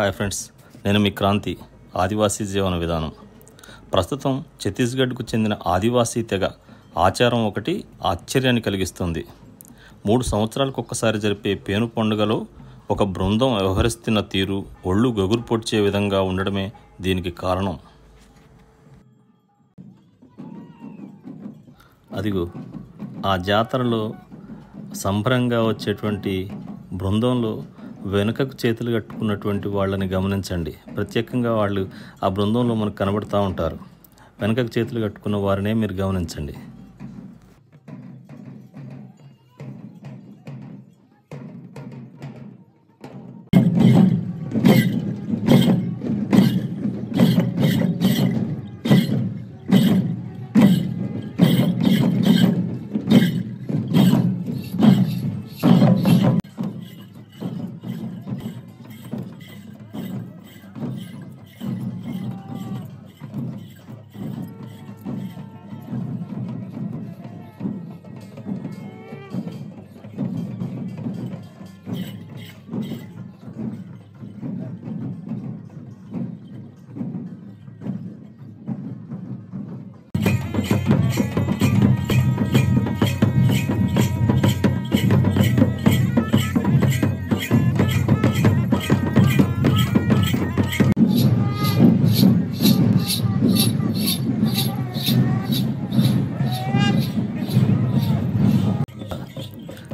Hi friends, నేను మీ క్రాంతి. ఆదివాసీ జీవన విధానం. ప్రస్తుతం ఛత్తీస్గఢ్కు చెందిన ఆదివాసీ తెగ ఆచారం ఒకటి ఆశ్చర్యాన్ని కలిగిస్తుంది. 3 సంవత్సరాలకు ఒక్కసారి జరిపే పేను పండుగలో ఒక బృందం వ్యవహరిస్తున్న తీరు ఒళ్ళు గగురు పొడిచే విధంగా ఉండడమే దీనికి కారణం. అదిగో ఆ జాతరలో సంబరంగా వచ్చేటువంటి బృందంలో వెనుకకు చేతులు కట్టుకున్నటువంటి వాళ్ళని గమనించండి. ప్రత్యేకంగా వాళ్ళు ఆ బృందంలో మనకు కనబడుతూ ఉంటారు. వెనుకకు చేతులు కట్టుకున్న వారినే మీరు గమనించండి.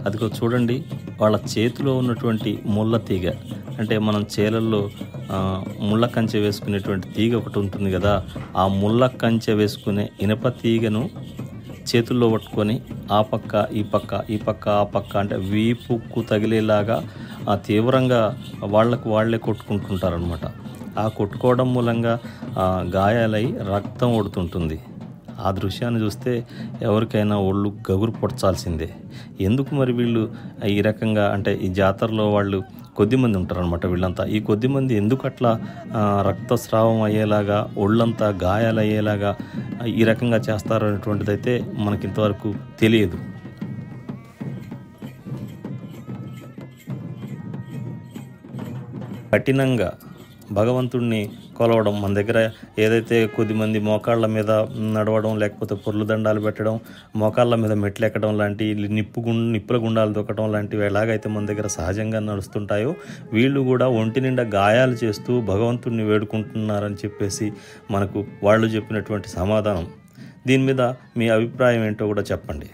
అదిగో చూడండి, వాళ్ళ చేతిలో ఉన్నటువంటి ముళ్ళ తీగ, అంటే మనం చేలల్లో ముళ్ళ కంచె వేసుకునేటువంటి తీగ ఒకటి ఉంటుంది కదా, ఆ ముళ్ళ కంచె వేసుకునే ఇనప తీగను చేతుల్లో పట్టుకొని ఆ పక్క ఈ పక్క ఆ పక్క అంటే వీపుకు తగిలేలాగా తీవ్రంగా వాళ్ళే కొట్టుకుంటుంటారనమాట. ఆ కొట్టుకోవడం మూలంగా గాయాలై రక్తం ఓడుతుంటుంది. ఆ దృశ్యాన్ని చూస్తే ఎవరికైనా ఒళ్ళు గగురు పొడచాల్సిందే. ఎందుకు మరి వీళ్ళు ఈ రకంగా, అంటే ఈ జాతరలో వాళ్ళు కొద్దిమంది ఉంటారనమాట. వీళ్ళంతా ఈ కొద్దిమంది ఎందుకు అట్లా రక్తస్రావం అయ్యేలాగా, ఒళ్ళంతా గాయాలయ్యేలాగా ఈ రకంగా చేస్తారు అనేటువంటిది అయితే మనకి ఇంతవరకు తెలియదు. కఠినంగా భగవంతుడిని కొలవడం, మన దగ్గర ఏదైతే కొద్దిమంది మోకాళ్ళ మీద నడవడం, లేకపోతే పొర్లు దండాలు పెట్టడం, మోకాళ్ళ మీద మెట్లు ఎక్కడం లాంటి, నిప్పుల గుండాలు దొక్కడం లాంటివి ఎలాగైతే మన దగ్గర సహజంగా నడుస్తుంటాయో, వీళ్ళు కూడా ఒంటి నిండా గాయాలు చేస్తూ భగవంతుడిని వేడుకుంటున్నారని చెప్పేసి మనకు వాళ్ళు చెప్పినటువంటి సమాధానం. దీని మీద మీ అభిప్రాయం ఏంటో కూడా చెప్పండి.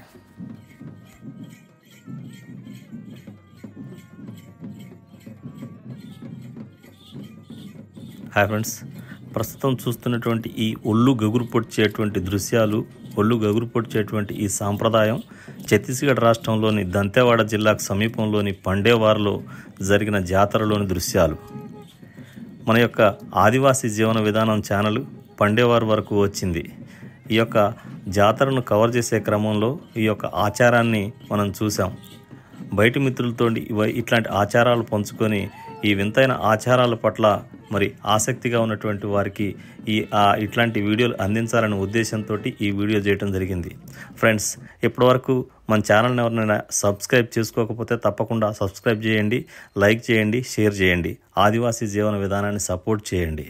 హాయ్ ఫ్రెండ్స్, ప్రస్తుతం చూస్తున్నటువంటి ఈ ఒళ్ళు గగురు పొడిచేటువంటి దృశ్యాలు, ఒళ్ళు గగురు పొడిచేటువంటి ఈ సాంప్రదాయం ఛత్తీస్గఢ్ రాష్ట్రంలోని దంతెవాడ జిల్లాకు సమీపంలోని పండేవార్లో జరిగిన జాతరలోని దృశ్యాలు. మన యొక్క ఆదివాసీ జీవన విధానం ఛానల్ పండేవార్ వరకు వచ్చింది. ఈ యొక్క జాతరను కవర్ చేసే క్రమంలో ఈ యొక్క ఆచారాన్ని మనం చూసాం. బయటి మిత్రులతో ఇట్లాంటి ఆచారాలు పంచుకొని ఈ వింతైన ఆచారాల పట్ల మరి ఆసక్తిగా ఉన్నటువంటి వారికి ఇట్లాంటి వీడియోలు అందించాలనే ఉద్దేశంతో ఈ వీడియో చేయడం జరిగింది. ఫ్రెండ్స్, ఇప్పటివరకు మన ఛానల్ని ఎవరైనా సబ్స్క్రైబ్ చేసుకోకపోతే తప్పకుండా సబ్స్క్రైబ్ చేయండి, లైక్ చేయండి, షేర్ చేయండి. ఆదివాసీ జీవన విధానాన్ని సపోర్ట్ చేయండి.